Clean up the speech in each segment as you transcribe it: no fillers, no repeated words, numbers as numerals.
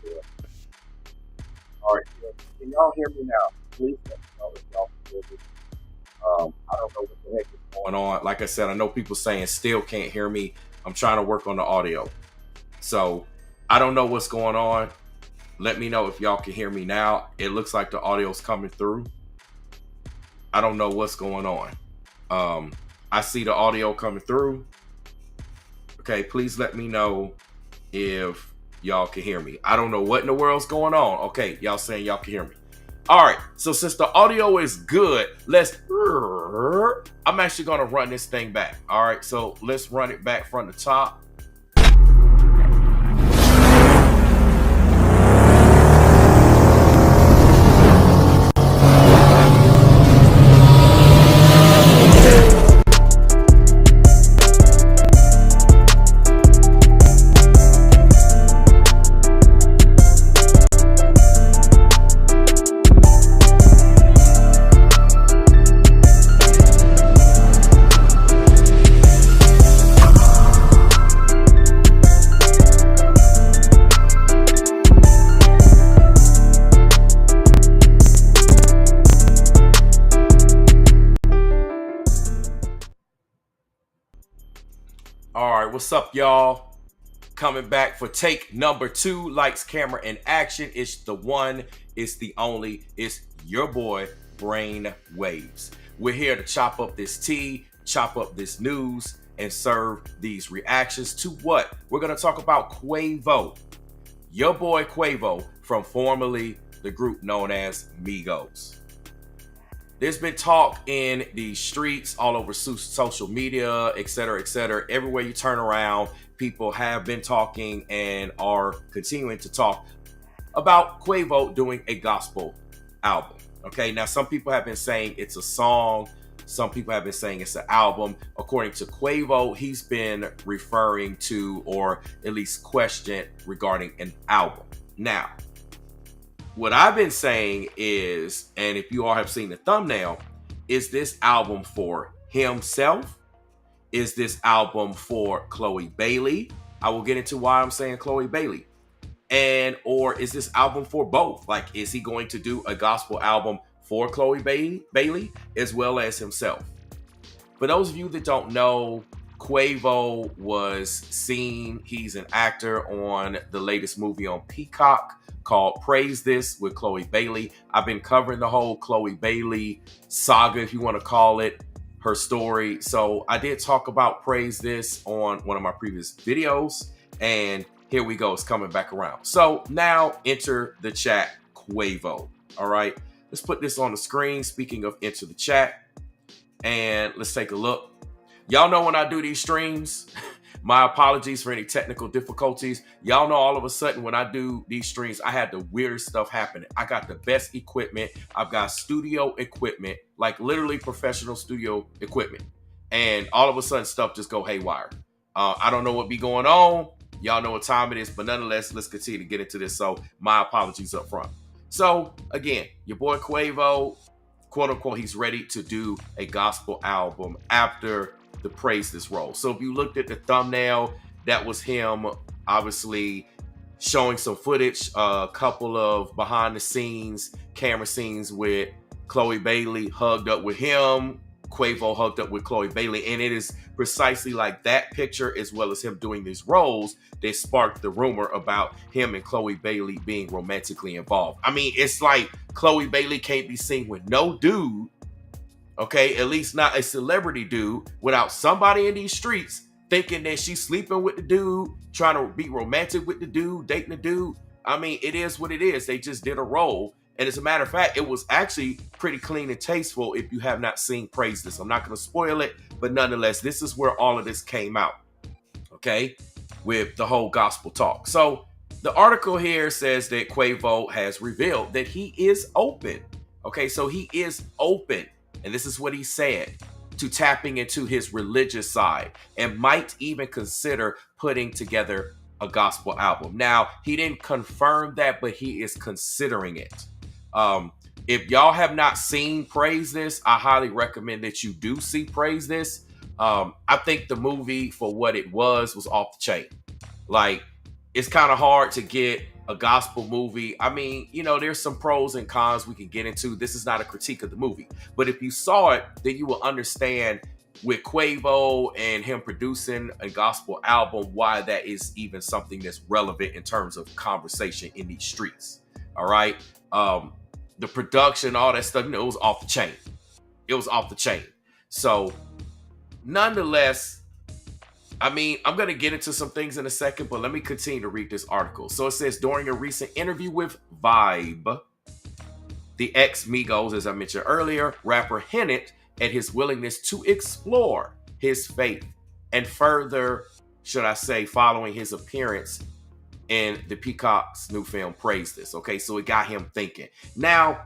Yeah. All right. Yeah. Can y'all hear me now? Please let me know if y'all can hear me. I don't know what the heck is going on. Like I said, I know people saying still can't hear me. I'm trying to work on the audio. So I don't know what's going on. Let me know if y'all can hear me now. It looks like the audio's coming through. I don't know what's going on. Um, I see the audio coming through. Okay, please let me know if y'all can hear me. I don't know what in the world's going on. Okay, y'all saying y'all can hear me. All right, so since the audio is good, I'm actually gonna run this thing back. All right, so let's run it back from the top. All right, what's up, y'all? Coming back for take number 2. Lights, camera, and action. It's the one, it's the only, it's your boy, Brain Waves. We're here to chop up this tea, chop up this news, and serve these reactions to what? We're going to talk about Quavo. Your boy Quavo from formerly the group known as Migos. There's been talk in the streets, all over social media, etc., etc. Everywhere you turn around, people have been talking and are continuing to talk about Quavo doing a gospel album. Okay, now some people have been saying it's a song. Some people have been saying it's an album. According to Quavo, he's been referring to, or at least questioned regarding an album. Now, what I've been saying is, and if you all have seen the thumbnail, is this album for himself? Is this album for Chloe Bailey? I will get into why I'm saying Chloe Bailey. And or is this album for both? Like, is he going to do a gospel album for Chloe Bailey as well as himself? For those of you that don't know, Quavo was seen, he's an actor on the latest movie on Peacock called Praise This with Chloe Bailey. I've been covering the whole Chloe Bailey saga, if you want to call it, her story. So I did talk about Praise This on one of my previous videos, and here we go, it's coming back around. So now enter the chat, Quavo. All right, let's put this on the screen. Speaking of enter the chat, and let's take a look. Y'all know when I do these streams, my apologies for any technical difficulties. Y'all know all of a sudden when I do these streams, I had the weirdest stuff happening. I got the best equipment. I've got studio equipment, like literally professional studio equipment. And all of a sudden stuff just go haywire. I don't know what be going on. Y'all know what time it is, but nonetheless, let's continue to get into this. So my apologies up front. So again, your boy Quavo, quote unquote, he's ready to do a gospel album after the Praise This role. So if you looked at the thumbnail, that was him obviously showing some footage, a couple of behind the scenes camera scenes with Chloe Bailey hugged up with him, Quavo hugged up with Chloe Bailey, and it is precisely like that picture as well as him doing these roles that sparked the rumor about him and Chloe Bailey being romantically involved. I mean, it's like Chloe Bailey can't be seen with no dude, okay, at least not a celebrity dude, without somebody in these streets thinking that she's sleeping with the dude, trying to be romantic with the dude, dating the dude. I mean, it is what it is. They just did a role. And as a matter of fact, it was actually pretty clean and tasteful if you have not seen Praise This. I'm not going to spoil it, but nonetheless, this is where all of this came out, okay, with the whole gospel talk. So the article here says that Quavo has revealed that he is open. Okay, so he is open. And this is what he said, to tapping into his religious side and might even consider putting together a gospel album. Now, he didn't confirm that, but he is considering it. If y'all have not seen Praise This, I highly recommend that you do see Praise This. I think the movie, for what it was off the chain. Like, it's kind of hard to get a gospel movie. I mean, there's some pros and cons we can get into. This is not a critique of the movie. But if you saw it, then you will understand with Quavo and him producing a gospel album, why that is even something that's relevant in terms of conversation in these streets. All right. The production, all that stuff, it was off the chain. It was off the chain. So nonetheless, I mean, I'm going to get into some things in a second, but let me continue to read this article. So it says, during a recent interview with Vibe, the ex-Migos, as I mentioned earlier, rapper hinted at his willingness to explore his faith and further, should I say, following his appearance in the Peacock's new film, Praise This. Okay, so it got him thinking. Now,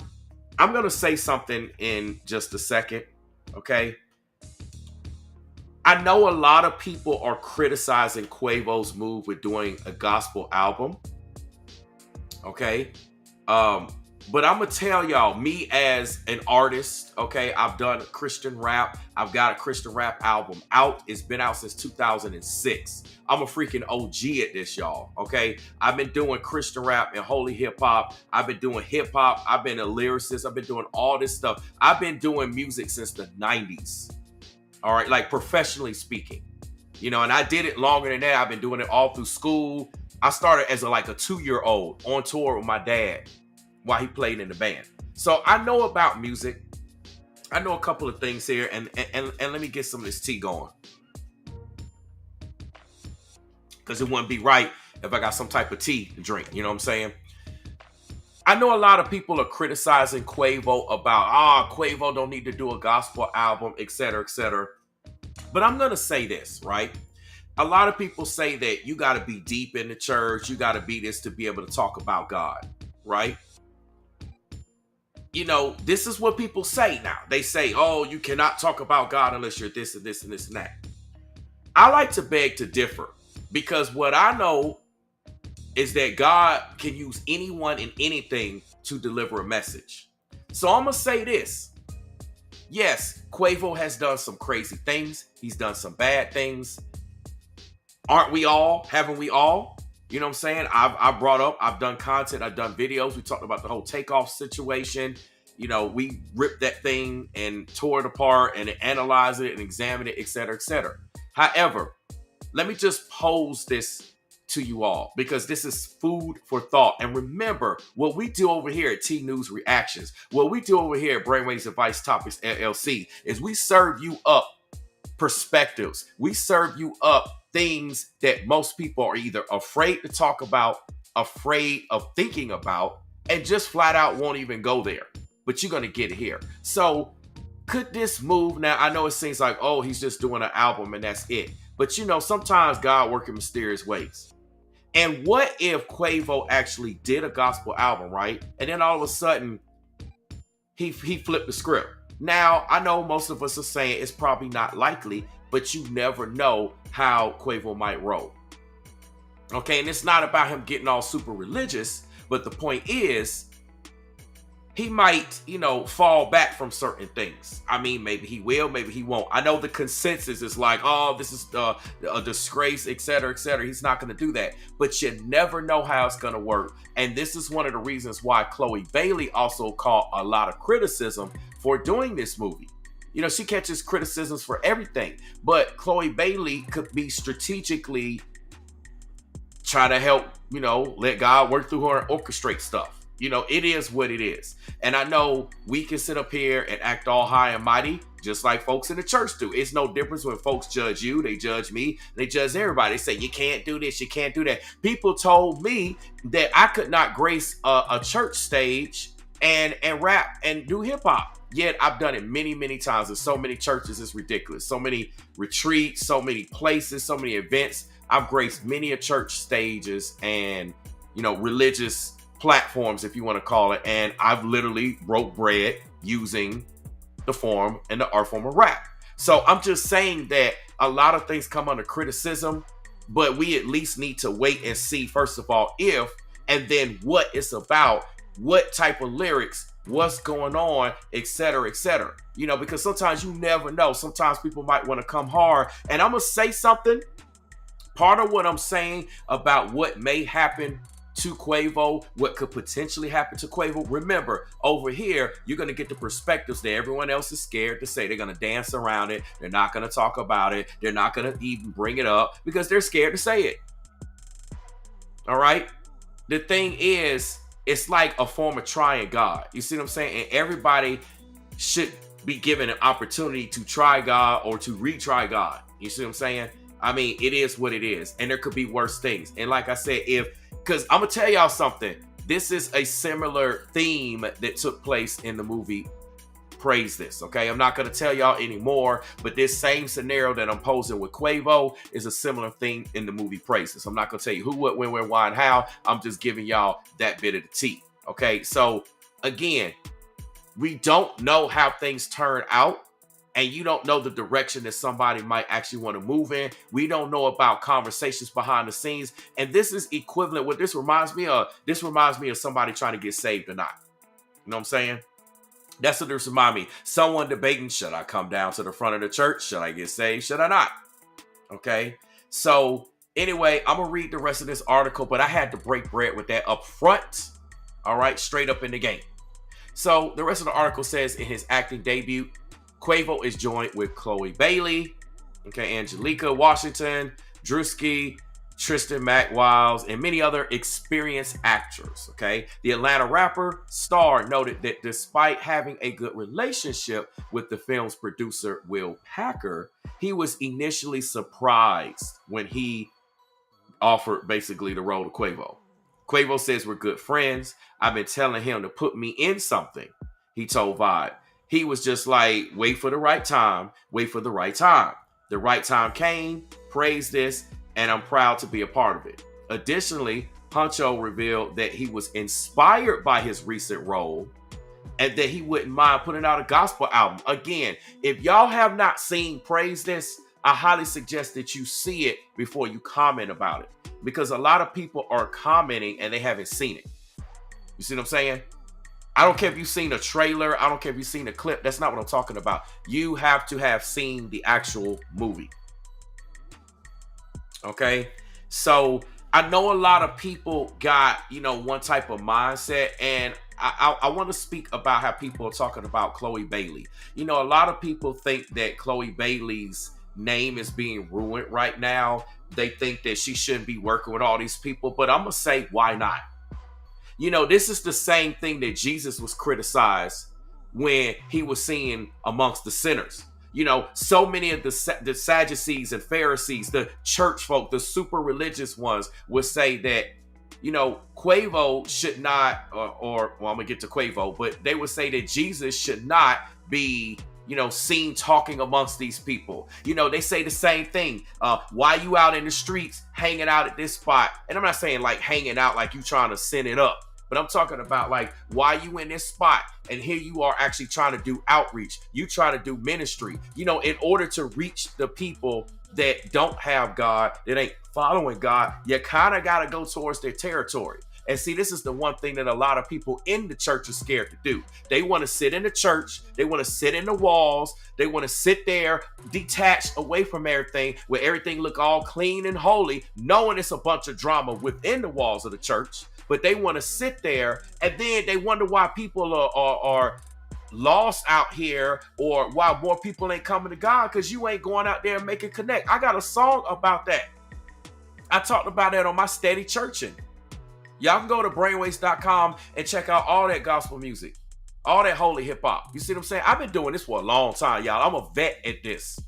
I'm going to say something in just a second, okay? I know a lot of people are criticizing Quavo's move with doing a gospel album, okay? But I'm going to tell y'all, me as an artist, okay, I've done Christian rap. I've got a Christian rap album out. It's been out since 2006. I'm a freaking OG at this, y'all, okay? I've been doing Christian rap and holy hip hop. I've been doing hip hop. I've been a lyricist. I've been doing all this stuff. I've been doing music since the 90s, all right, like professionally speaking. And I did it longer than that. I've been doing it all through school. I started as a 2-year-old on tour with my dad while he played in the band. So I know about music. I know a couple of things here, and let me get some of this tea going. Because it wouldn't be right if I got some type of tea to drink, you know what I'm saying? I know a lot of people are criticizing Quavo about, Quavo don't need to do a gospel album, etc., etc. But I'm going to say this, right? A lot of people say that you got to be deep in the church, you got to be this to be able to talk about God, right? This is what people say now. They say, you cannot talk about God unless you're this and this and this and that. I like to beg to differ, because what I know is that God can use anyone and anything to deliver a message. So I'm going to say this. Yes, Quavo has done some crazy things. He's done some bad things. Aren't we all? Haven't we all? You know what I'm saying? I've done content, I've done videos. We talked about the whole Takeoff situation. We ripped that thing and tore it apart and analyzed it and examined it, et cetera, et cetera. However, let me just pose this to you all, because this is food for thought. And remember, what we do over here at T News Reactions, what we do over here at Brainwaves Advice Topics LLC, is we serve you up perspectives. We serve you up things that most people are either afraid to talk about, afraid of thinking about, and just flat out won't even go there. But you're going to get it here. So could this move? Now, I know it seems like, he's just doing an album and that's it. But sometimes God works in mysterious ways. And what if Quavo actually did a gospel album, right? And then all of a sudden, he flipped the script. Now, I know most of us are saying it's probably not likely, but you never know how Quavo might roll. Okay, and it's not about him getting all super religious, but the point is, he might, fall back from certain things. I mean, maybe he will, maybe he won't. I know the consensus is like, this is a disgrace, et cetera, et cetera. He's not going to do that. But you never know how it's going to work. And this is one of the reasons why Chloe Bailey also caught a lot of criticism for doing this movie. She catches criticisms for everything. But Chloe Bailey could be strategically try to help, let God work through her and orchestrate stuff. It is what it is. And I know we can sit up here and act all high and mighty, just like folks in the church do. It's no difference when folks judge you. They judge me. They judge everybody. They say, you can't do this. You can't do that. People told me that I could not grace a church stage and rap and do hip hop. Yet I've done it many, many times. In so many churches, it's ridiculous. So many retreats, so many places, so many events. I've graced many a church stages and, religious platforms, if you want to call it, and I've literally broke bread using the form and the art form of rap. So I'm just saying that a lot of things come under criticism, but we at least need to wait and see, first of all, if, and then what it's about, what type of lyrics, what's going on, et cetera, because sometimes you never know. Sometimes people might want to come hard. And I'm going to say something. Part of what I'm saying about what may happen to Quavo, what could potentially happen to Quavo. Remember, over here, you're going to get the perspectives that everyone else is scared to say. They're going to dance around it. They're not going to talk about it. They're not going to even bring it up because they're scared to say it. All right? The thing is, it's like a form of trying God. You see what I'm saying? And everybody should be given an opportunity to try God or to retry God. You see what I'm saying? I mean, it is what it is. And there could be worse things. And like I said, because I'm going to tell y'all something. This is a similar theme that took place in the movie Praise This, okay? I'm not going to tell y'all anymore, but this same scenario that I'm posing with Quavo is a similar thing in the movie Praise This. I'm not going to tell you who, what, when, where, why, and how. I'm just giving y'all that bit of the tea, okay? So, again, we don't know how things turn out, and you don't know the direction that somebody might actually want to move in. We don't know about conversations behind the scenes, and this is equivalent. What this reminds me of somebody trying to get saved or not. You know what I'm saying? That's what this reminds me. Someone debating, should I come down to the front of the church? Should I get saved? Should I not? Okay. So anyway, I'm going to read the rest of this article, but I had to break bread with that up front. All right. Straight up in the game. So the rest of the article says in his acting debut, Quavo is joined with Chloe Bailey, okay, Angelica Washington, Drewski, Tristan McWiles, and many other experienced actors, okay? The Atlanta rapper star noted that despite having a good relationship with the film's producer, Will Packer, he was initially surprised when he offered basically the role to Quavo. Quavo says, we're good friends. I've been telling him to put me in something, he told Vibe. He was just like, wait for the right time, wait for the right time. The right time came, Praise This, and I'm proud to be a part of it. Additionally, Huncho revealed that he was inspired by his recent role and that he wouldn't mind putting out a gospel album. Again, if y'all have not seen Praise This, I highly suggest that you see it before you comment about it, because a lot of people are commenting and they haven't seen it. You see what I'm saying? I don't care if you've seen a trailer. I don't care if you've seen a clip. That's not what I'm talking about. You have to have seen the actual movie. Okay? So I know a lot of people got, one type of mindset, and I want to speak about how people are talking about Chloe Bailey. A lot of people think that Chloe Bailey's name is being ruined right now. They think that she shouldn't be working with all these people, but I'm going to say, why not? This is the same thing that Jesus was criticized when he was seen amongst the sinners. So many of the Sadducees and Pharisees, the church folk, the super religious ones would say that, Quavo should not, well, I'm going to get to Quavo, but they would say that Jesus should not be, seen talking amongst these people. They say the same thing. Why you out in the streets hanging out at this spot? And I'm not saying like hanging out like you trying to send it up, but I'm talking about like, why you in this spot? And here you are actually trying to do outreach. You trying to do ministry, in order to reach the people that don't have God, that ain't following God. You kind of got to go towards their territory. And see, this is the one thing that a lot of people in the church are scared to do. They want to sit in the church. They want to sit in the walls. They want to sit there detached away from everything, where everything look all clean and holy, knowing it's a bunch of drama within the walls of the church. But they want to sit there, and then they wonder why people are lost out here, or why more people ain't coming to God, because you ain't going out there and making connect. I got a song about that. I talked about that on my Steady Churching. Y'all can go to brainwaves.com and check out all that gospel music, all that holy hip hop. You see what I'm saying? I've been doing this for a long time, y'all. I'm a vet at this.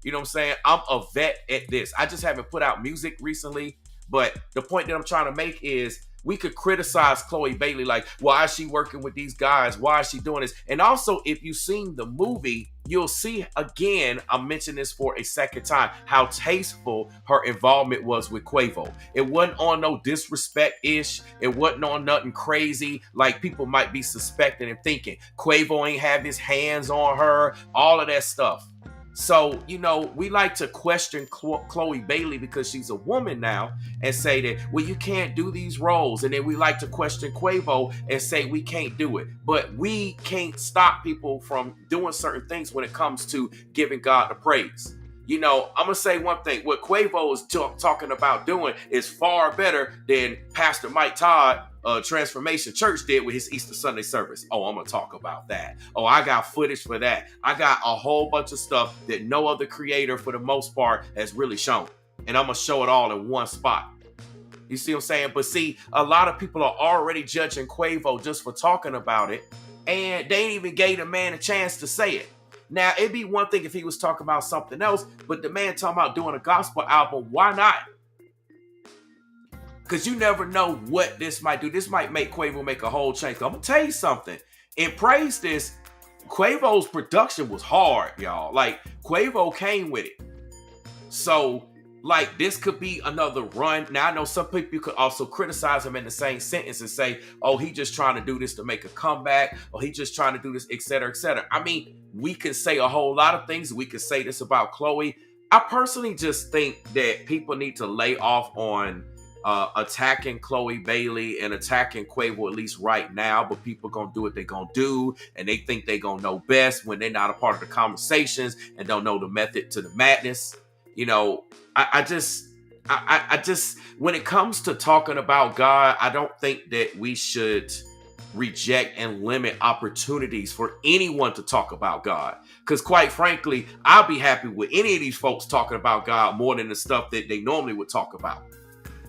You know what I'm saying? I'm a vet at this. I just haven't put out music recently, but the point that I'm trying to make is, we could criticize Chloe Bailey, like, why is she working with these guys? Why is she doing this? And also, if you've seen the movie, you'll see, again, I'm mentioning this for a second time, how tasteful her involvement was with Quavo. It wasn't on no disrespect-ish. It wasn't on nothing crazy like people might be suspecting and thinking. Quavo ain't have his hands on her, all of that stuff. So, we like to question Chloe Bailey because she's a woman now and say that, well, you can't do these roles. And then we like to question Quavo and say we can't do it. But we can't stop people from doing certain things when it comes to giving God the praise. I'm gonna say one thing. What Quavo is talking about doing is far better than Pastor Mike Todd, Transformation Church, did with his Easter Sunday service. Oh, I'm gonna talk about that. Oh, I got footage for that. I got a whole bunch of stuff that no other creator, for the most part, has really shown, and I'm gonna show it all in one spot. You see what I'm saying? But see, a lot of people are already judging Quavo just for talking about it, and they ain't even gave the man a chance to say it. Now, it'd be one thing if he was talking about something else, but the man talking about doing a gospel album, why not? Because you never know what this might do. This might make Quavo make a whole change. I'm going to tell you something. In praise this, Quavo's production was hard, y'all. Like, Quavo came with it. So, like, this could be another run. Now, I know some people could also criticize him in the same sentence and say, oh, he just trying to do this to make a comeback, or he just trying to do this, et cetera, et cetera. I mean, we can say a whole lot of things. We can say this about Chloe. I personally just think that people need to lay off on attacking Chloe Bailey and attacking Quavo, at least right now. But people gonna do what they gonna do, and they think they gonna know best when they're not a part of the conversations and don't know the method to the madness. I just, when it comes to talking about God, I don't think that we should reject and limit opportunities for anyone to talk about God. Because quite frankly, I'll be happy with any of these folks talking about God more than the stuff that they normally would talk about.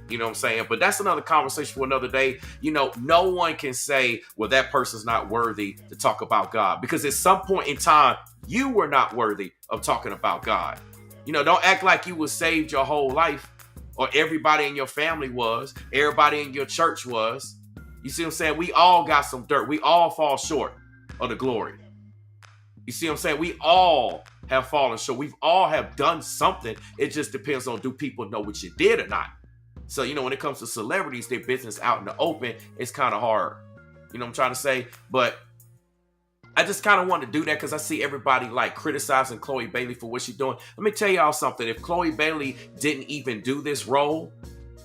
You know what I'm saying? But that's another conversation for another day. No one can say, well, that person's not worthy to talk about God. Because at some point in time, you were not worthy of talking about God. Don't act like you was saved your whole life, or everybody in your family was, everybody in your church was. You see what I'm saying? We all got some dirt. We all fall short of the glory. You see what I'm saying? We all have fallen short. We've all have done something. It just depends on, do people know what you did or not? So, when it comes to celebrities, their business out in the open, it's kind of hard. You know what I'm trying to say? But I just kind of want to do that because I see everybody like criticizing Chloe Bailey for what she's doing. Let me tell y'all something. If Chloe Bailey didn't even do this role,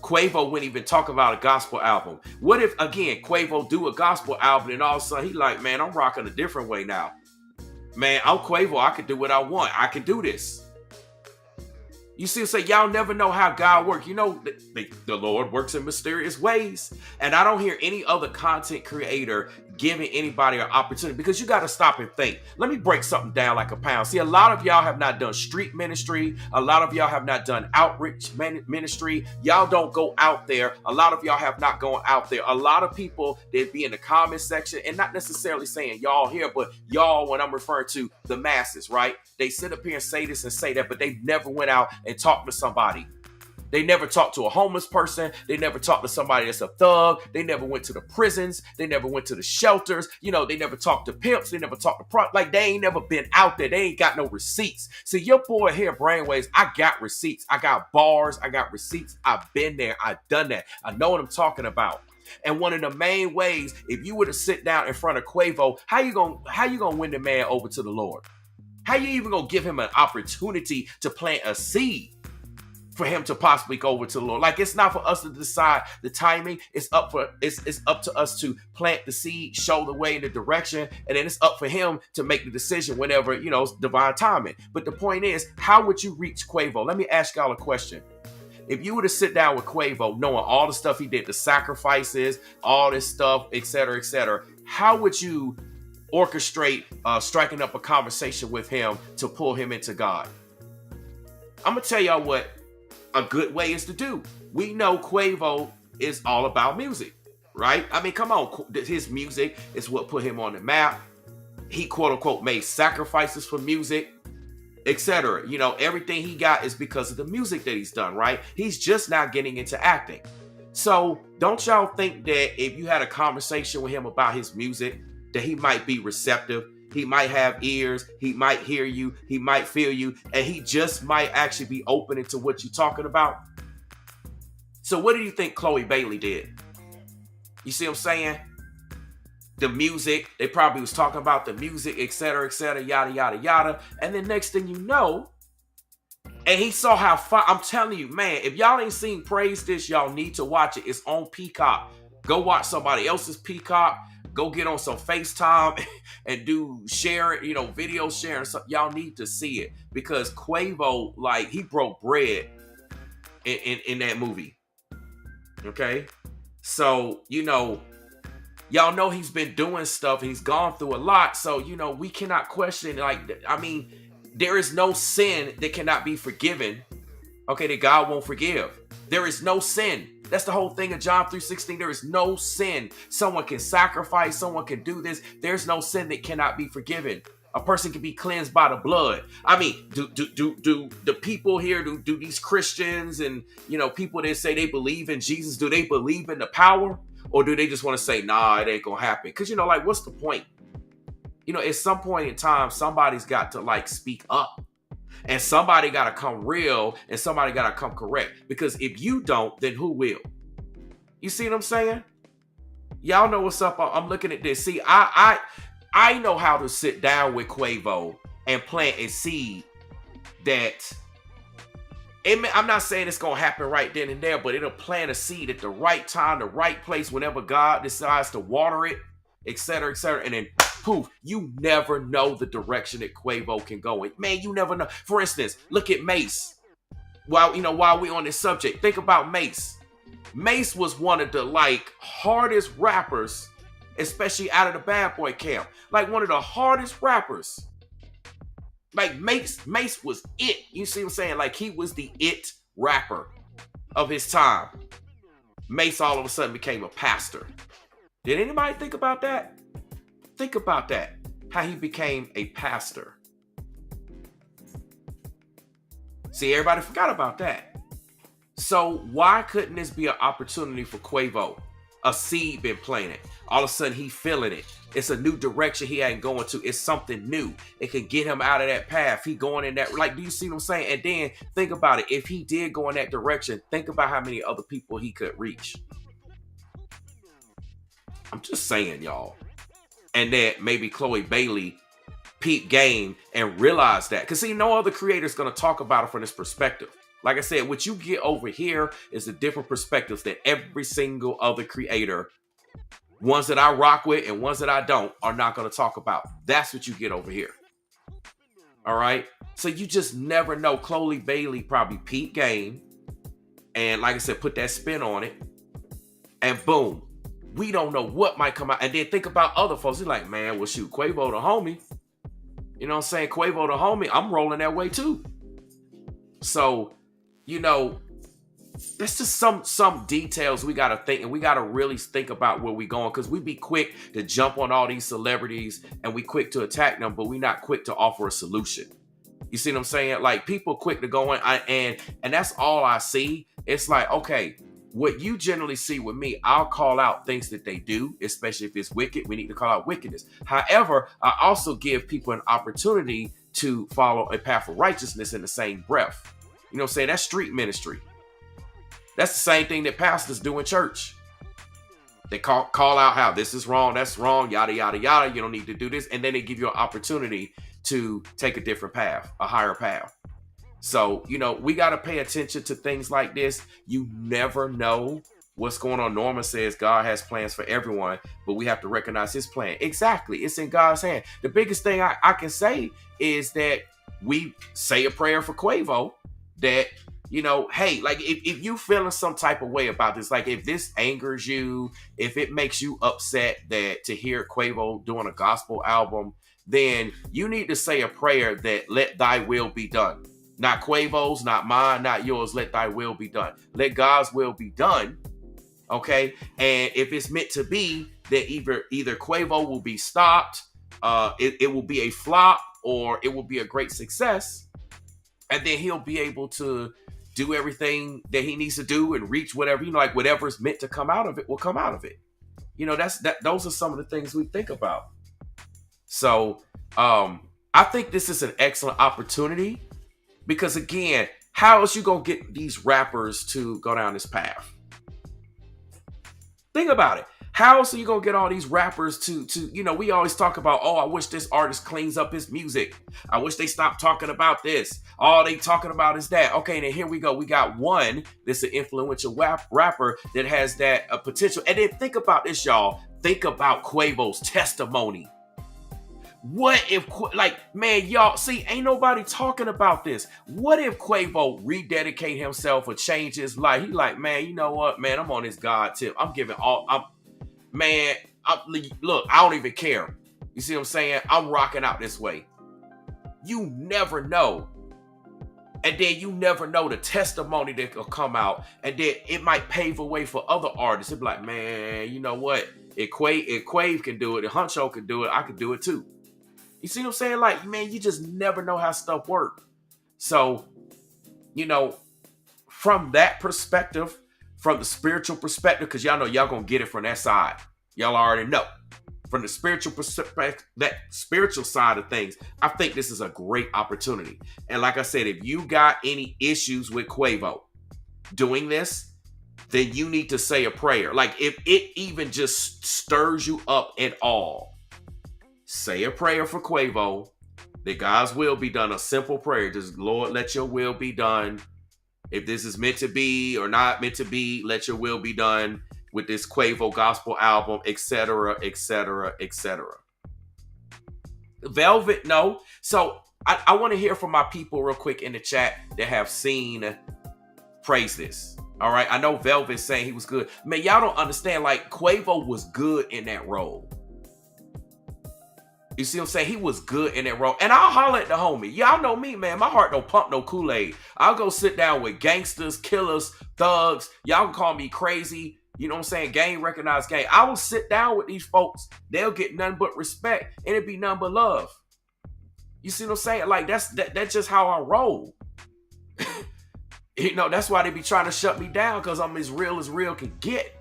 Quavo wouldn't even talk about a gospel album. What if, again, Quavo do a gospel album and all of a sudden he like, man, I'm rocking a different way now. Man, I'm Quavo. I can do what I want. I can do this. You see, say y'all never know how God works. The Lord works in mysterious ways. And I don't hear any other content creator giving anybody an opportunity, because you got to stop and think. Let me break something down like a pound. See, a lot of y'all have not done street ministry. A lot of y'all have not done outreach ministry. Y'all don't go out there. A lot of y'all have not gone out there. A lot of people, they'd be in the comment section, and not necessarily saying y'all here, but y'all, when I'm referring to the masses, right? They sit up here and say this and say that, but they never went out and talked to somebody. They never talked to a homeless person. They never talked to somebody that's a thug. They never went to the prisons. They never went to the shelters. They never talked to pimps. They never talked to like they ain't never been out there. They ain't got no receipts. See, your boy here, Brainwaves, I got receipts. I got bars. I got receipts. I've been there. I've done that. I know what I'm talking about. And one of the main ways, if you were to sit down in front of Quavo, how you gonna win the man over to the Lord? How you even gonna give him an opportunity to plant a seed for him to possibly go over to the Lord? Like, it's not for us to decide the timing. It's up to us to plant the seed, show the way in the direction, and then it's up for him to make the decision whenever, it's divine timing. But the point is, how would you reach Quavo? Let me ask y'all a question. If you were to sit down with Quavo, knowing all the stuff he did, the sacrifices, all this stuff, et cetera, how would you orchestrate striking up a conversation with him to pull him into God? I'm going to tell y'all what a good way is to do. We know Quavo is all about music, right? I mean, come on. His music is what put him on the map. He, quote unquote, made sacrifices for music, etc. Everything he got is because of the music that he's done, right? He's just now getting into acting. So don't y'all think that if you had a conversation with him about his music, that he might be receptive? He might have ears. He might hear you. He might feel you. And he just might actually be open to what you're talking about. So what do you think Chloe Bailey did? You see what I'm saying? The music. They probably was talking about the music, et cetera, yada, yada, yada. And then next thing you know, and he saw how far. I'm telling you, man, if y'all ain't seen Praise This, y'all need to watch it. It's on Peacock. Go watch somebody else's Peacock. go get on some FaceTime and do share, video sharing. So y'all need to see it because Quavo, like, he broke bread in that movie. Okay. So, y'all know he's been doing stuff. He's gone through a lot. So, we cannot question, there is no sin that cannot be forgiven. Okay, that God won't forgive. There is no sin. That's the whole thing of John 3:16. There is no sin. Someone can sacrifice. Someone can do this. There's no sin that cannot be forgiven. A person can be cleansed by the blood. I mean, do the people here, do these Christians and, people that say they believe in Jesus, do they believe in the power? Or do they just want to say, nah, it ain't going to happen? Because, what's the point? At some point in time, somebody's got to, speak up. And somebody got to come real and somebody got to come correct. Because if you don't, then who will? You see what I'm saying? Y'all know what's up. I'm looking at this. See, I know how to sit down with Quavo and plant a seed that, I'm not saying it's going to happen right then and there, but it'll plant a seed at the right time, the right place, whenever God decides to water it, et cetera, and then poof, you never know the direction that Quavo can go in. Man, you never know. For instance, look at Mace. While we on this subject, think about Mace. Mace was one of the hardest rappers, especially out of the bad boy camp. One of the hardest rappers. Mace was it. You see what I'm saying? He was the it rapper of his time. Mace all of a sudden became a pastor. Did anybody think about that? Think about that. How he became a pastor. See, everybody forgot about that. So why couldn't this be an opportunity for Quavo? A seed been planted. All of a sudden he feeling it. It's a new direction he ain't going to. It's something new. It can get him out of that path. He going in that, do you see what I'm saying? And then think about it. If he did go in that direction, think about how many other people he could reach. I'm just saying, y'all. And that maybe Chloe Bailey peep game and realize that. Because see, no other creator is going to talk about it from this perspective. Like I said, what you get over here is a different perspectives that every single other creator, ones that I rock with and ones that I don't, are not going to talk about. That's what you get over here. All right? So you just never know. Chloe Bailey probably peep game. And like I said, put that spin on it. And boom. We don't know what might come out. And then think about other folks. He's like, man, well, shoot, Quavo the homie. You know what I'm saying? Quavo the homie. I'm rolling that way too. So, that's just some details we got to think. And we got to really think about where we going. Because we be quick to jump on all these celebrities. And we quick to attack them. But we not quick to offer a solution. You see what I'm saying? People quick to go in. And that's all I see. It's like, okay. What you generally see with me, I'll call out things that they do, especially if it's wicked. We need to call out wickedness. However, I also give people an opportunity to follow a path of righteousness in the same breath. You know what I'm saying? That's street ministry. That's the same thing that pastors do in church. They call out how this is wrong, that's wrong, yada, yada, yada. You don't need to do this. And then they give you an opportunity to take a different path, a higher path. So, we got to pay attention to things like this. You never know what's going on. Norma says God has plans for everyone, but we have to recognize his plan. Exactly. It's in God's hand. The biggest thing I can say is that we say a prayer for Quavo that, hey, if you feeling some type of way about this, if this angers you, if it makes you upset that to hear Quavo doing a gospel album, then you need to say a prayer that let thy will be done. Not Quavo's, not mine, not yours. Let thy will be done. Let God's will be done. Okay. And if it's meant to be that either Quavo will be stopped, it will be a flop, or it will be a great success. And then he'll be able to do everything that he needs to do and reach whatever, whatever's meant to come out of it will come out of it. Those are some of the things we think about. So, I think this is an excellent opportunity. Because again, how else you gonna get these rappers to go down this path? Think about it. How else are you gonna get all these rappers to we always talk about, oh, I wish this artist cleans up his music. I wish they stop talking about this. All they talking about is that. Okay, then here we go. We got one that's an influential rapper that has that potential. And then think about this, y'all. Think about Quavo's testimony. What if, like, man, y'all, see, ain't nobody talking about this. What if Quavo rededicate himself or change his life? He like, man, you know what, man, I'm on this God tip. I'm giving all, look, I don't even care. You see what I'm saying? I'm rocking out this way. You never know. And then you never know the testimony that will come out. And then it might pave a way for other artists. It'd be like, man, you know what? If Quavo can do it, if Huncho can do it, I can do it too. You see what I'm saying? Like, man, you just never know how stuff works. So, from that perspective, from the spiritual perspective, because y'all know y'all gonna get it from that side. Y'all already know. From the spiritual perspective, that spiritual side of things, I think this is a great opportunity. And like I said, if you got any issues with Quavo doing this, then you need to say a prayer. Like, if it even just stirs you up at all, say a prayer for Quavo, that God's will be done. A simple prayer. Just, Lord, let your will be done. If this is meant to be or not meant to be, let your will be done with this Quavo gospel album, etc., etc., etc. Velvet, no. So I want to hear from my people real quick in the chat that have seen Praise This. All right. I know Velvet's saying he was good. Man, y'all don't understand. Like, Quavo was good in that role. You see what I'm saying? He was good in that role. And I'll holler at the homie. Y'all know me, man. My heart don't pump no Kool-Aid. I'll go sit down with gangsters, killers, thugs. Y'all can call me crazy. You know what I'm saying? Gang recognized gang. I will sit down with these folks. They'll get nothing but respect. And it'll be nothing but love. You see what I'm saying? Like, that's just how I roll. That's why they be trying to shut me down, because I'm as real can get.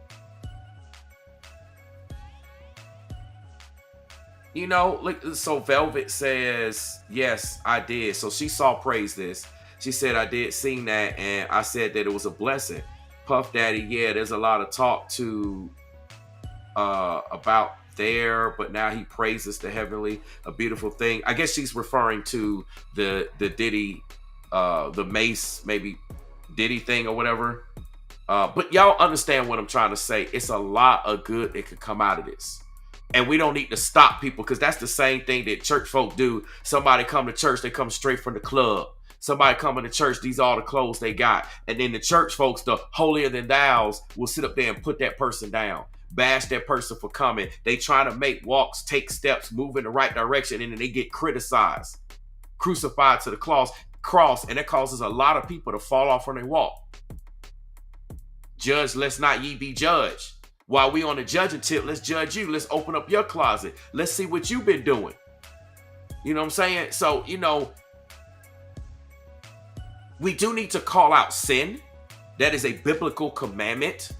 So Velvet says, yes, I did. So she saw Praise This. She said, I did sing that, and I said that it was a blessing. Puff Daddy, yeah, there's a lot of talk about there, but now he praises the heavenly, a beautiful thing. I guess she's referring to the Diddy, the Mace, maybe Diddy thing or whatever. But y'all understand what I'm trying to say. It's a lot of good that could come out of this. And we don't need to stop people, because that's the same thing that church folk do. Somebody come to church, they come straight from the club. Somebody coming to church, these are all the clothes they got. And then the church folks, the holier than thous, will sit up there and put that person down. Bash that person for coming. They trying to make walks, take steps, move in the right direction, and then they get criticized. Crucified to the cross, and that causes a lot of people to fall off on their walk. Judge, lest not ye be judged. While we on the judging tip, let's judge you. Let's open up your closet. Let's see what you've been doing. You know what I'm saying? So, we do need to call out sin. That is a biblical commandment.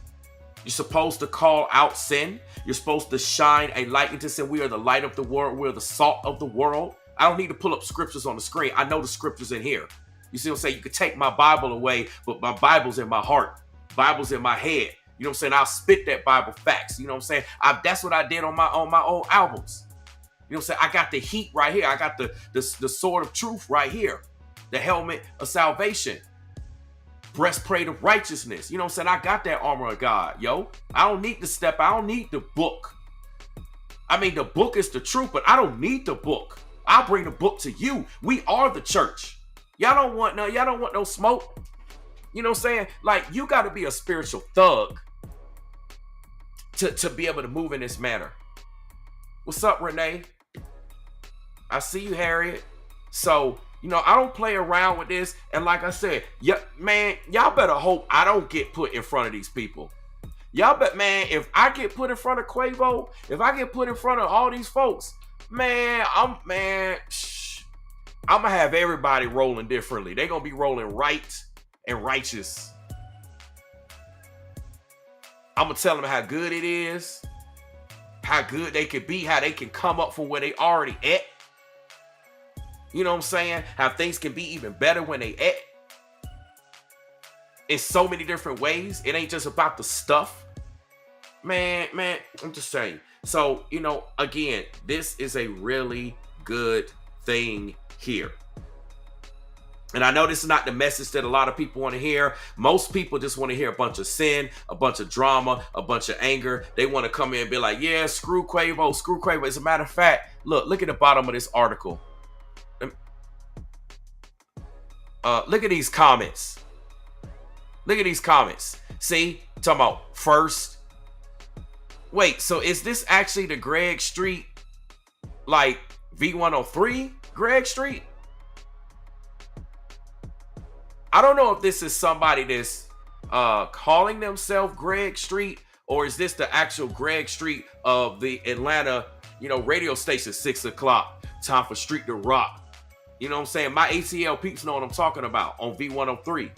You're supposed to call out sin. You're supposed to shine a light into sin. We are the light of the world. We're the salt of the world. I don't need to pull up scriptures on the screen. I know the scriptures in here. You see what I'm saying? You could take my Bible away, but my Bible's in my heart. Bible's in my head. You know what I'm saying? I'll spit that Bible facts. You know what I'm saying? That's what I did on my old albums. You know what I'm saying? I got the heat right here. I got the sword of truth right here. The helmet of salvation. Breastplate of righteousness. You know what I'm saying? I got that armor of God, yo. I don't need the step. I don't need the book. I mean, the book is the truth, but I don't need the book. I'll bring the book to you. We are the church. Y'all don't want no smoke. You know what I'm saying? Like, you got to be a spiritual thug to be able to move in this manner. What's up, Renee? I see you, Harriet. So, I don't play around with this. And like I said, man, y'all better hope I don't get put in front of these people. Y'all bet, man, if I get put in front of Quavo, if I get put in front of all these folks, man, I'm going to have everybody rolling differently. They're going to be rolling right and righteous. I'm going to tell them how good it is, how good they can be, how they can come up from where they already at. You know what I'm saying? How things can be even better when they at. In so many different ways. It ain't just about the stuff. Man, I'm just saying. So, again, this is a really good thing here. And I know this is not the message that a lot of people want to hear. Most people just want to hear a bunch of sin, a bunch of drama, a bunch of anger. They want to come in and be like, yeah, screw Quavo, screw Quavo. As a matter of fact, look at the bottom of this article. Look at these comments. Look at these comments. See, talking about first. Wait, so is this actually the Greg Street, like V103 Greg Street? I don't know if this is somebody that's calling themselves Greg Street, or is this the actual Greg Street of the Atlanta, radio station, 6 o'clock, time for Street to Rock. You know what I'm saying? My ATL peeps know what I'm talking about on V103.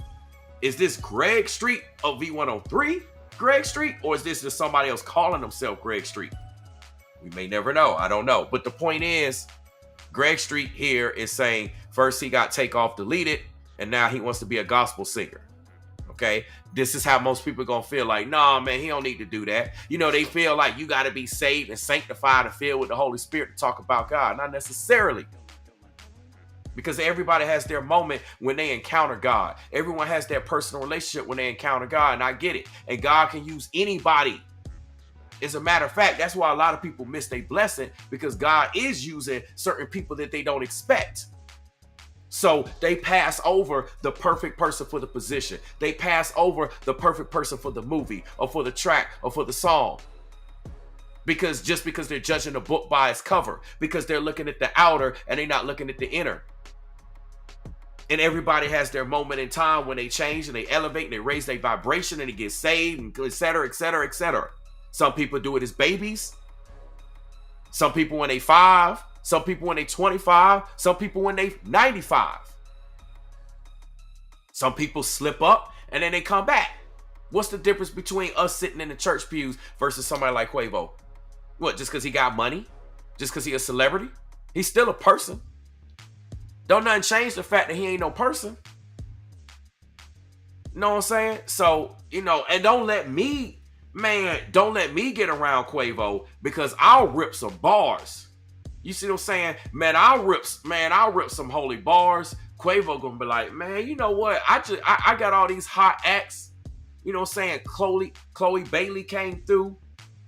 Is this Greg Street of V103 Greg Street, or is this just somebody else calling themselves Greg Street? We may never know. I don't know. But the point is, Greg Street here is saying first he got Takeoff deleted, and now he wants to be a gospel singer. Okay, this is how most people are gonna feel like, nah, man, he don't need to do that. They feel like you got to be saved and sanctified and filled with the Holy Spirit to talk about God. Not necessarily. Because everybody has their moment when they encounter God. Everyone has their personal relationship when they encounter God, and I get it. And God can use anybody. As a matter of fact, that's why a lot of people miss their blessing, because God is using certain people that they don't expect. So they pass over the perfect person for the position. They pass over the perfect person for the movie or for the track or for the song. Because they're judging the book by its cover, because they're looking at the outer and they're not looking at the inner. And everybody has their moment in time when they change and they elevate and they raise their vibration and they get saved, and et cetera, et cetera, et cetera. Some people do it as babies. Some people when they 5. Some people when they 25. Some people when they 95. Some people slip up and then they come back. What's the difference between us sitting in the church pews versus somebody like Quavo? What, just because he got money? Just because he's a celebrity? He's still a person. Don't nothing change the fact that he ain't no person. You know what I'm saying? So, and don't let me get around Quavo, because I'll rip some bars. You see what I'm saying? Man, I'll rip some holy bars. Quavo gonna be like, man, you know what? I got all these hot acts. You know what I'm saying? Chloe Bailey came through.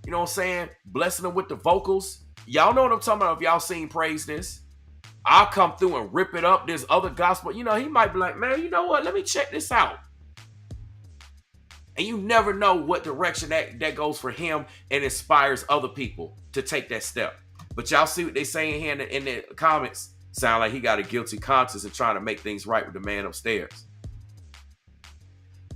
You know what I'm saying? Blessing them with the vocals. Y'all know what I'm talking about if y'all seen Praise This. I'll come through and rip it up. There's other gospel. He might be like, man, you know what? Let me check this out. And you never know what direction that goes for him and inspires other people to take that step. But y'all see what they saying here in the comments? Sound like he got a guilty conscience and trying to make things right with the man upstairs.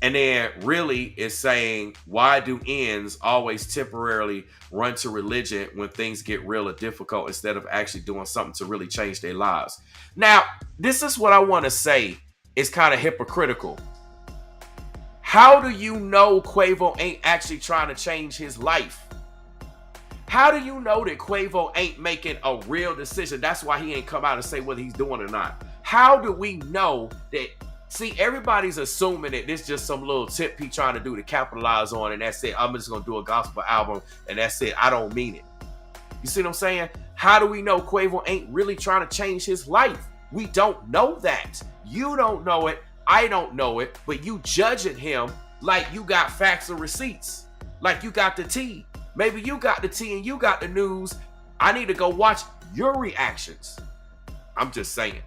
And then really is saying, why do ends always temporarily run to religion when things get real or difficult, instead of actually doing something to really change their lives? Now, this is what I want to say is kind of hypocritical. How do you know Quavo ain't actually trying to change his life? How do you know that Quavo ain't making a real decision? That's why he ain't come out and say whether he's doing or not. How do we know that? See, everybody's assuming that this is just some little tip he trying to do to capitalize on, and that's it. I'm just going to do a gospel album, and that's it. I don't mean it. You see what I'm saying? How do we know Quavo ain't really trying to change his life? We don't know that. You don't know it. I don't know it. But you judging him like you got facts or receipts. Like you got the tea. Maybe you got the tea and you got the news. I need to go watch your reactions. I'm just saying.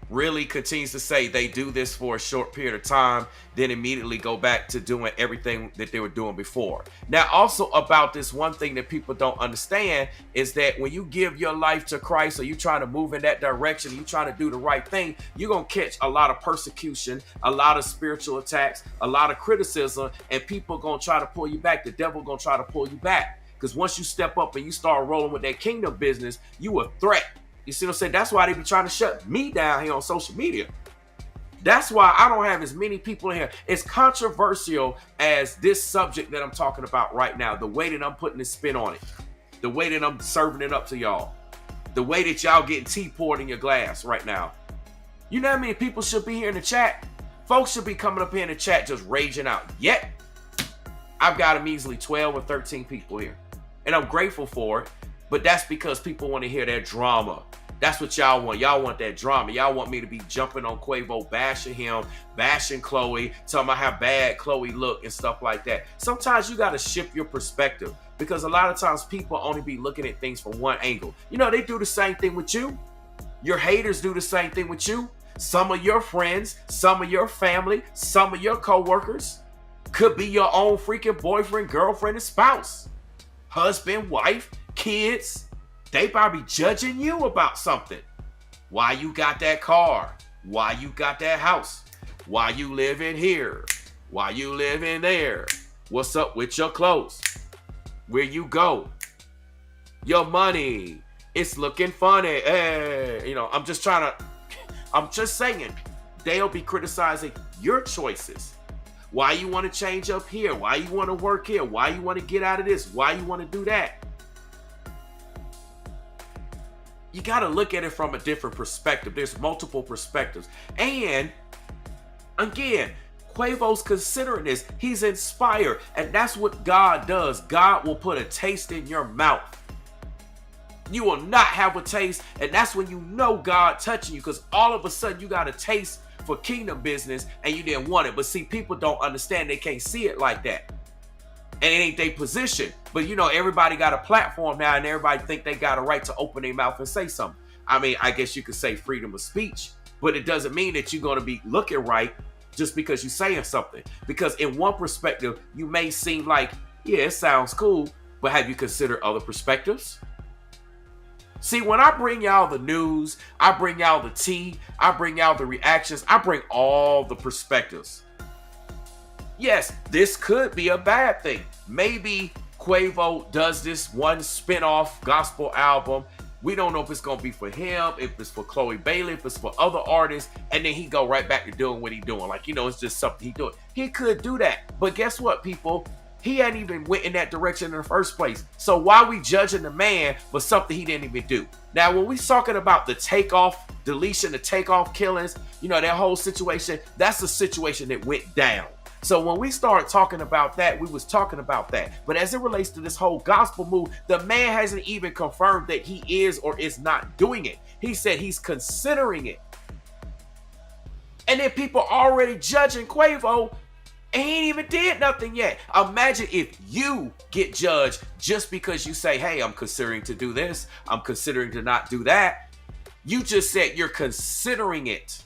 Really continues to say they do this for a short period of time, then immediately go back to doing everything that they were doing before. Now, also about this, one thing that people don't understand is that when you give your life to Christ, or you trying to move in that direction, you trying to do the right thing, you're going to catch a lot of persecution, a lot of spiritual attacks, a lot of criticism, and people going to try to pull you back. The devil going to try to pull you back. Because once you step up and you start rolling with that kingdom business, you a threat. You see what I'm saying? That's why they be trying to shut me down here on social media. That's why I don't have as many people in here. It's controversial as this subject that I'm talking about right now. The way that I'm putting this spin on it. The way that I'm serving it up to y'all. The way that y'all getting tea poured in your glass right now. You know how many people should be here in the chat? Folks should be coming up here in the chat just raging out. Yet, I've got a measly 12 or 13 people here. And I'm grateful for it, but that's because people want to hear that drama. That's what y'all want. Y'all want that drama. Y'all want me to be jumping on Quavo, bashing him, bashing Chloe, talking about how bad Chloe look and stuff like that. Sometimes you got to shift your perspective because a lot of times people only be looking at things from one angle. You know, they do the same thing with you. Your haters do the same thing with you. Some of your friends, some of your family, some of your coworkers could be your own freaking boyfriend, girlfriend, and spouse. Husband, wife, kids. They probably judging you about something. Why you got that car? Why you got that house? Why you live in here? Why you live in there? What's up with your clothes? Where you go? Your money. It's looking funny. Hey, you know, I'm just saying, they'll be criticizing your choices. Why you want to change up here? Why you want to work here? Why you want to get out of this? Why you want to do that? You got to look at it from a different perspective. There's multiple perspectives. And again, Quavo's considering this. He's inspired. And that's what God does. God will put a taste in your mouth. You will not have a taste. And that's when you know God touching you. Because all of a sudden you got a taste for kingdom business and you didn't want it. But see, people don't understand. They can't see it like that. And it ain't their position. But you know, everybody got a platform now and everybody think they got a right to open their mouth and say something. I mean, I guess you could say freedom of speech, but it doesn't mean that you're going to be looking right just because you're saying something. Because in one perspective, you may seem like, yeah, it sounds cool, but have you considered other perspectives? See, when I bring y'all the news, I bring y'all the tea, I bring y'all the reactions, I bring all the perspectives. Yes, this could be a bad thing. Maybe Quavo does this one spin-off gospel album. We don't know if it's going to be for him, if it's for Chloe Bailey, if it's for other artists, and then he go right back to doing what he's doing. Like, you know, it's just something he doing. He could do that. But guess what, people? He hadn't even went in that direction in the first place. So why we judging the man for something he didn't even do? Now, when we talking about the takeoff deletion, the takeoff killings, you know, that whole situation, that's a situation that went down. So when we start talking about that, we was talking about that. But as it relates to this whole gospel move, the man hasn't even confirmed that he is or is not doing it. He said he's considering it. And then people already judging Quavo, and he ain't even did nothing yet. Imagine if you get judged just because you say, hey, I'm considering to do this. I'm considering to not do that. You just said you're considering it.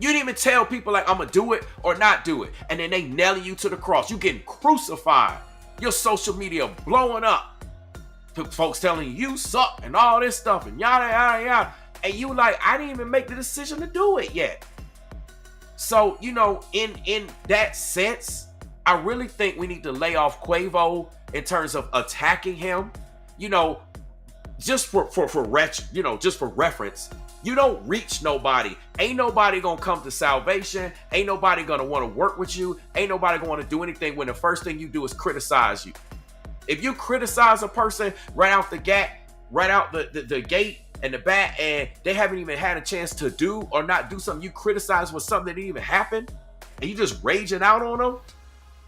You didn't even tell people like, I'm going to do it or not do it. And then they nailing you to the cross. You getting crucified. Your social media blowing up. Folks telling you suck and all this stuff and yada, yada, yada. And you like, I didn't even make the decision to do it yet. So, you know, in that sense, I really think we need to lay off Quavo in terms of attacking him. You know, just for reference, you don't reach nobody. Ain't nobody gonna come to salvation. Ain't nobody gonna want to work with you. Ain't nobody gonna want to do anything when the first thing you do is criticize you. If you criticize a person right out the gate and the bat, and they haven't even had a chance to do or not do something, you criticize for something that didn't even happen, and you just raging out on them,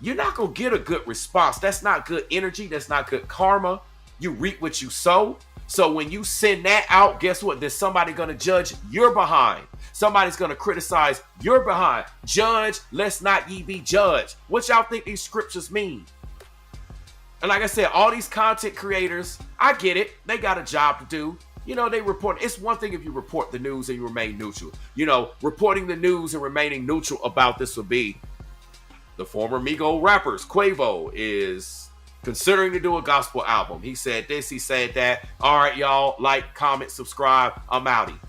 you're not gonna get a good response. That's not good energy. That's not good karma. You reap what you sow. So when you send that out, guess what? There's somebody going to judge your behind. Somebody's going to criticize your behind. Judge, lest not ye be judged. What y'all think these scriptures mean? And like I said, all these content creators, I get it. They got a job to do. You know, they report. It's one thing if you report the news and you remain neutral. You know, reporting the news and remaining neutral about this would be the former Migo rappers. Quavo is considering to do a gospel album. He said this, he said that. All right, y'all, like, comment, subscribe. I'm outie.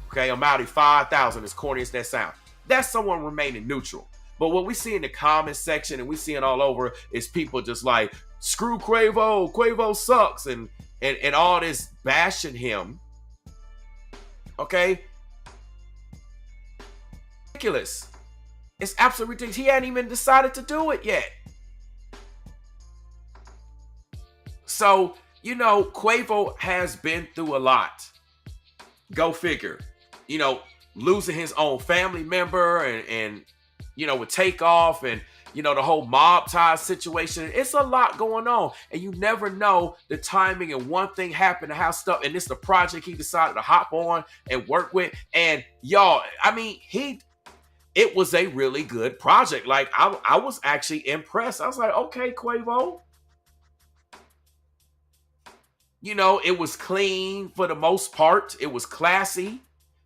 Okay, I'm outie. 5,000, as corny as that sound. That's someone remaining neutral. But what we see in the comment section and we see it all over is people just like, screw Quavo, Quavo sucks, and all this bashing him. Okay? Ridiculous. It's absolutely ridiculous. He hadn't even decided to do it yet. So, you know, Quavo has been through a lot. Go figure. You know, losing his own family member and you know, with Takeoff, and the whole mob tie situation. It's a lot going on, and you never know the timing. And one thing happened to how stuff, and it's the project he decided to hop on and work with. And y'all, I mean, it was a really good project. Like I was actually impressed. I was like, okay, Quavo. It was clean for the most part. It was classy.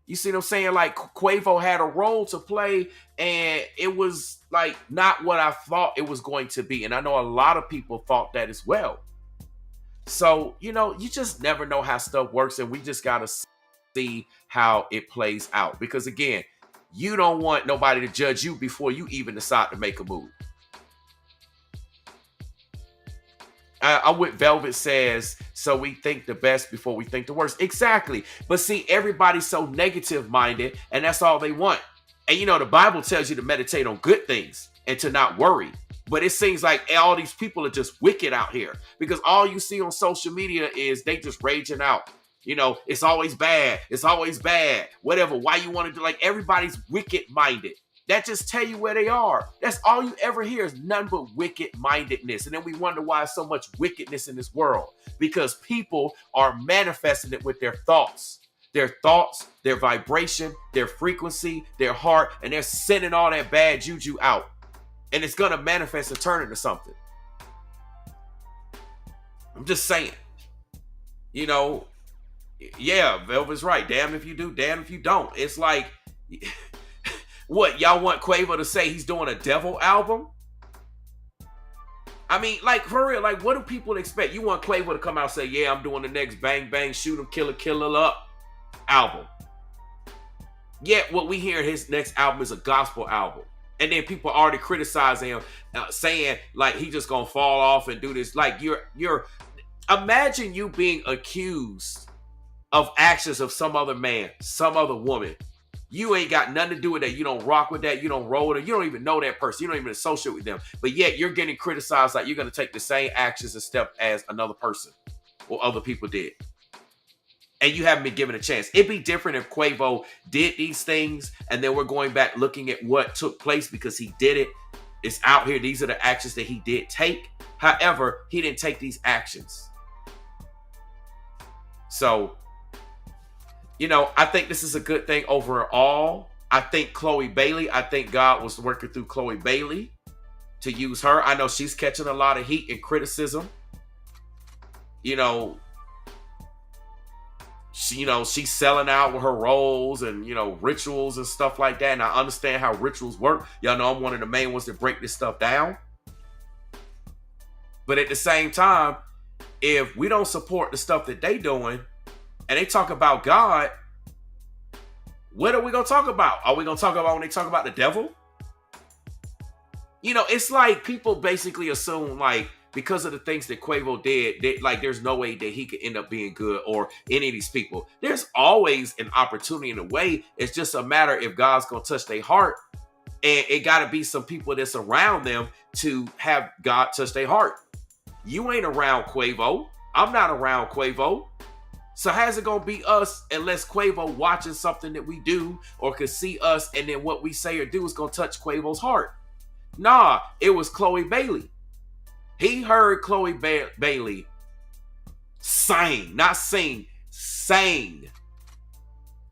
You see what I'm saying? Like Quavo had a role to play, and it was like not what I thought it was going to be. And I know a lot of people thought that as well. So, you just never know how stuff works, and we just got to see how it plays out. Because again, you don't want nobody to judge you before you even decide to make a move. I with Velvet says, so we think the best before we think the worst. Exactly. But see, everybody's so negative minded, and that's all they want. And the Bible tells you to meditate on good things and to not worry. But it seems like all these people are just wicked out here, because all you see on social media is they just raging out. It's always bad. It's always bad. Whatever. Why you want to do, like, everybody's wicked minded. That just tell you where they are. That's all you ever hear is none but wicked-mindedness. And then we wonder why so much wickedness in this world. Because people are manifesting it with their thoughts. Their thoughts, their vibration, their frequency, their heart, and they're sending all that bad juju out. And it's going to manifest and turn into something. I'm just saying. Yeah, Velvet's right. Damn if you do, damn if you don't. It's like... What, y'all want Quavo to say he's doing a devil album? I mean, like, for real, like, what do people expect? You want Quavo to come out and say, yeah, I'm doing the next Bang Bang Shoot 'em, Kill 'em Up album. Yet what we hear his next album is a gospel album. And then people already criticizing him, saying, like, he just gonna fall off and do this. Like, you're imagine you being accused of actions of some other man, some other woman. You ain't got nothing to do with that. You don't rock with that. You don't roll with it. You don't even know that person. You don't even associate with them. But yet you're getting criticized like you're going to take the same actions and step as another person or other people did. And you haven't been given a chance. It'd be different if Quavo did these things and then we're going back looking at what took place because he did it. It's out here. These are the actions that he did take. However, he didn't take these actions. So... I think this is a good thing overall. I think I think God was working through Chloe Bailey to use her. I know she's catching a lot of heat and criticism. She's selling out with her roles and, rituals and stuff like that. And I understand how rituals work. Y'all know I'm one of the main ones that break this stuff down. But at the same time, if we don't support the stuff that they doing, and they talk about God, what are we going to talk about? Are we going to talk about when they talk about the devil? It's like people basically assume, like, because of the things that Quavo did, like, there's no way that he could end up being good or any of these people. There's always an opportunity in a way. It's just a matter if God's going to touch their heart. And it got to be some people that's around them to have God touch their heart. You ain't around Quavo. I'm not around Quavo. So how's it going to be us unless Quavo watching something that we do or could see us and then what we say or do is going to touch Quavo's heart? Nah, it was Chloe Bailey. He heard Chloe Bailey sing, not sing, sang.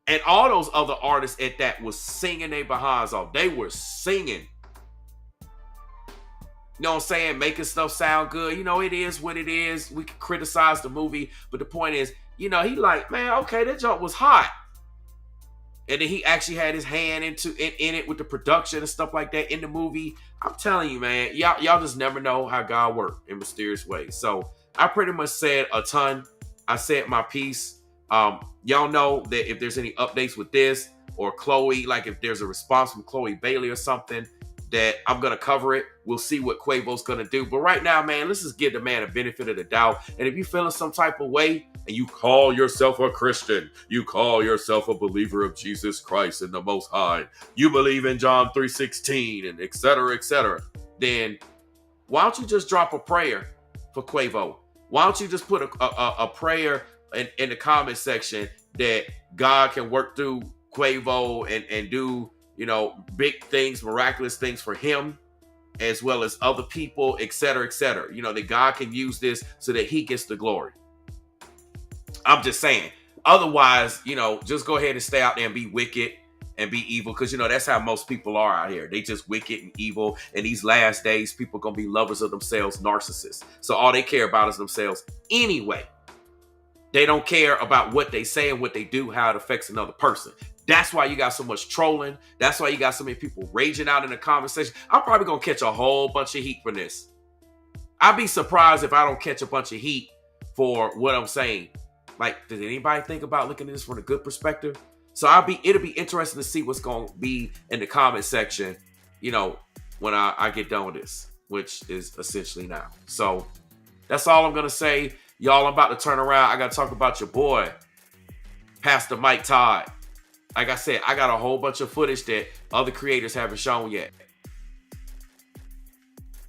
And all those other artists at that was singing their behinds off. They were singing. You know what I'm saying? Making stuff sound good. It is what it is. We can criticize the movie, but the point is, he like, man, okay, that jump was hot. And then he actually had his hand in it with the production and stuff like that in the movie. I'm telling you, man, y'all just never know how God works in mysterious ways. So I pretty much said a ton. I said my piece. Y'all know that if there's any updates with this or Chloe, like if there's a response from Chloe Bailey or something, that I'm going to cover it. We'll see what Quavo's going to do. But right now, man, let's just give the man a benefit of the doubt. And if you're feeling some type of way and you call yourself a Christian, you call yourself a believer of Jesus Christ and the Most High, you believe in John 3:16 and et cetera, then why don't you just drop a prayer for Quavo? Why don't you just put a prayer in the comment section that God can work through Quavo and do big things, miraculous things for him. as well as other people, etc., etc. You know, that God can use this so that he gets the glory. I'm just saying. Otherwise, you know, just go ahead and stay out there and be wicked and be evil, because, you know, that's how most people are out here. They just wicked and evil. In these last days, people are going to be lovers of themselves, narcissists. So all they care about is themselves anyway. They don't care about what they say and what they do, how it affects another person. That's why you got so much trolling. That's why you got so many people raging out in the conversation. I'm probably going to catch a whole bunch of heat for this. I'd be surprised if I don't catch a bunch of heat for what I'm saying. Like, did anybody think about looking at this from a good perspective? So it'll be interesting to see what's going to be in the comment section, you know, when I get done with this, which is essentially now. So that's all I'm going to say. Y'all, I'm about to turn around. I got to talk about your boy, Pastor Mike Todd. Like I said, I got a whole bunch of footage that other creators haven't shown yet.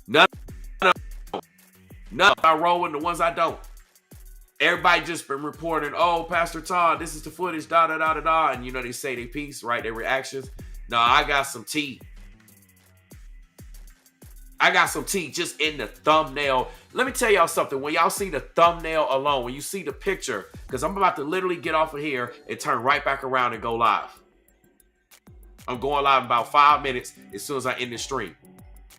None I roll with, the ones I don't. Everybody just been reporting, oh, Pastor Todd, this is the footage, da-da-da-da-da. And, you know, they say their piece, right? Their reactions. No, I got some tea. I got some tea just in the thumbnail. Let me tell y'all something. When y'all see the thumbnail alone, when you see the picture, because I'm about to literally get off of here and turn right back around and go live. I'm going live in about 5 minutes as soon as I end the stream.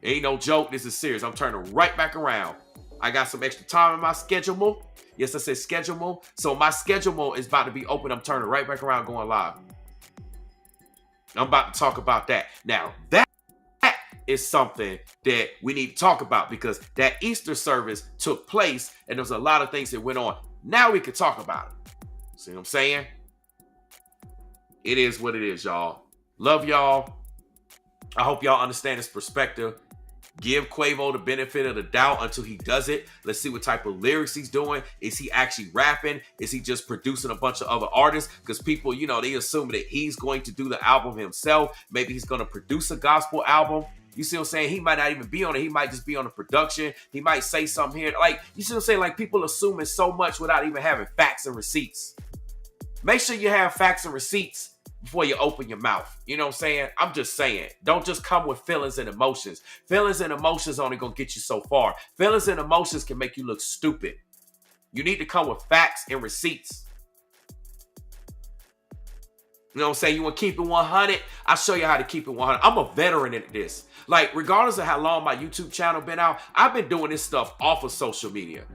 Ain't no joke. This is serious. I'm turning right back around. I got some extra time in my schedule. Yes, I said schedule. So my schedule is about to be open. I'm turning right back around, going live. I'm about to talk about that. Now, that is something that we need to talk about, because that Easter service took place and there was a lot of things that went on. Now we can talk about it. See what I'm saying? It is what it is, y'all. Love y'all. I hope y'all understand this perspective. Give Quavo the benefit of the doubt until he does it. Let's see what type of lyrics he's doing. Is he actually rapping? Is he just producing a bunch of other artists? Because people, you know, they assume that he's going to do the album himself. Maybe he's going to produce a gospel album. You see what I'm saying? He might not even be on it. He might just be on the production. He might say something here. Like, you see what I'm saying? Like, people assuming so much without even having facts and receipts. Make sure you have facts and receipts before you open your mouth. You know what I'm saying? I'm just saying. Don't just come with feelings and emotions. Feelings and emotions only gonna get you so far. Feelings and emotions can make you look stupid. You need to come with facts and receipts. You know what I'm saying? You want to keep it 100? I'll show you how to keep it 100. I'm a veteran at this. Like, regardless of how long my YouTube channel been out, I've been doing this stuff off of social media.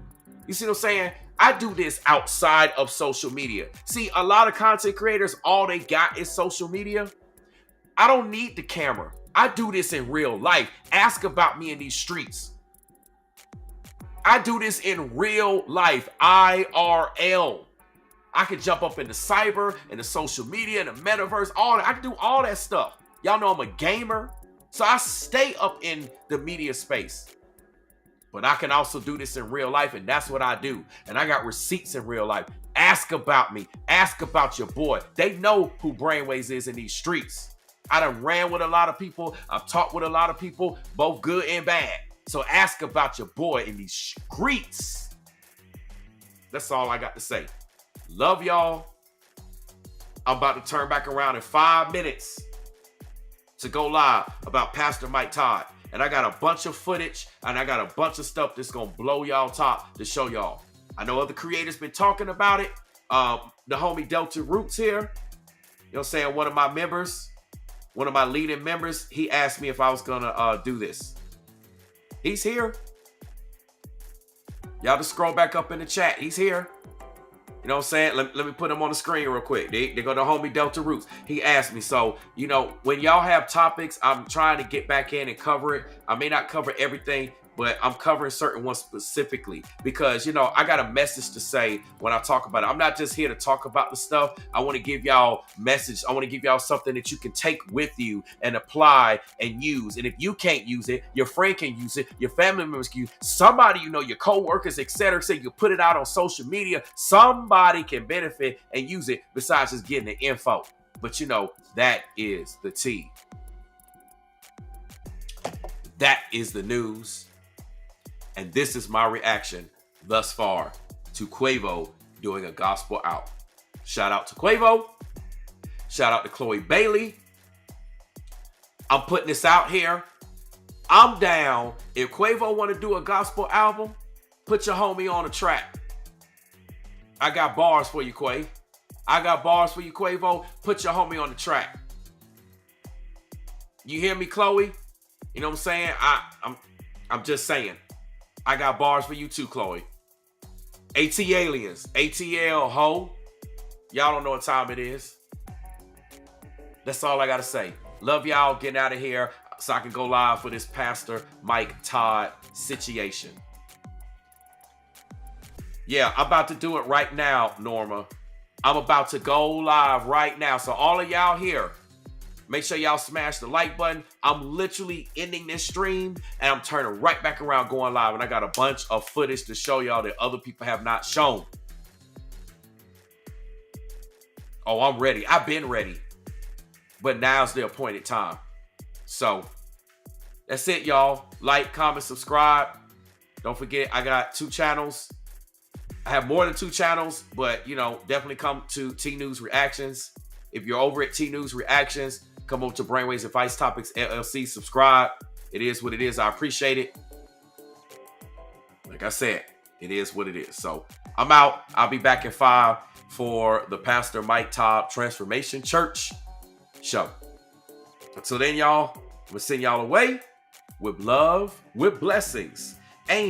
You see what I'm saying? I do this outside of social media. See, a lot of content creators, all they got is social media. I don't need the camera. I do this in real life. Ask about me in these streets. I do this in real life, IRL. I can jump up in the cyber, in the social media, in the metaverse, all that. I can do all that stuff. Y'all know I'm a gamer, so I stay up in the media space. But I can also do this in real life, and that's what I do. And I got receipts in real life. Ask about me. Ask about your boy. They know who Brainwaves is in these streets. I done ran with a lot of people. I've talked with a lot of people, both good and bad. So ask about your boy in these streets. That's all I got to say. Love y'all. I'm about to turn back around in 5 minutes to go live about Pastor Mike Todd. And I got a bunch of footage and I got a bunch of stuff that's going to blow y'all top to show y'all. I know other creators been talking about it. The homie Delta Roots here, you know what I'm saying? One of my members, one of my leading members, he asked me if I was going to do this. He's here. Y'all just scroll back up in the chat. He's here. You know what I'm saying? Let me put him on the screen real quick. They go to homie Delta Roots. He asked me. So, you know, when y'all have topics, I'm trying to get back in and cover it. I may not cover everything, but I'm covering certain ones specifically because, you know, I got a message to say when I talk about it. I'm not just here to talk about the stuff. I want to give y'all message. I want to give y'all something that you can take with you and apply and use. And if you can't use it, your friend can use it. Your family members can use it. Somebody, you know, your coworkers, etc. So you can put it out on social media. Somebody can benefit and use it besides just getting the info. But, you know, that is the tea. That is the news. And this is my reaction thus far to Quavo doing a gospel album. Shout out to Quavo. Shout out to Chloe Bailey. I'm putting this out here I'm down. If Quavo want to do a gospel album, put your homie on a track. I got bars for you, Quay. I got bars for you, Quavo. Put your homie on the track. You hear me, Chloe? You know what I'm saying? I'm just saying. I got bars for you too, Chloe. AT Aliens, ATL, ho. Y'all don't know what time it is. That's all I got to say. Love y'all. Getting out of here so I can go live for this Pastor Mike Todd situation. Yeah, I'm about to do it right now, Norma. I'm about to go live right now. So all of y'all here, make sure y'all smash the like button. I'm literally ending this stream and I'm turning right back around going live. And I got a bunch of footage to show y'all that other people have not shown. Oh, I'm ready. I've been ready. But now's the appointed time. So that's it, y'all. Like, comment, subscribe. Don't forget, I got 2 channels. I have more than 2 channels, but, you know, definitely come to T News Reactions. If you're over at T News Reactions, come over to Brainwaves Advice Topics LLC. Subscribe. It is what it is. I appreciate it. Like I said, it is what it is. So I'm out. I'll be back in 5 for the Pastor Mike Todd Transformation Church show. Until then, y'all, I'm going to send y'all away with love, with blessings, and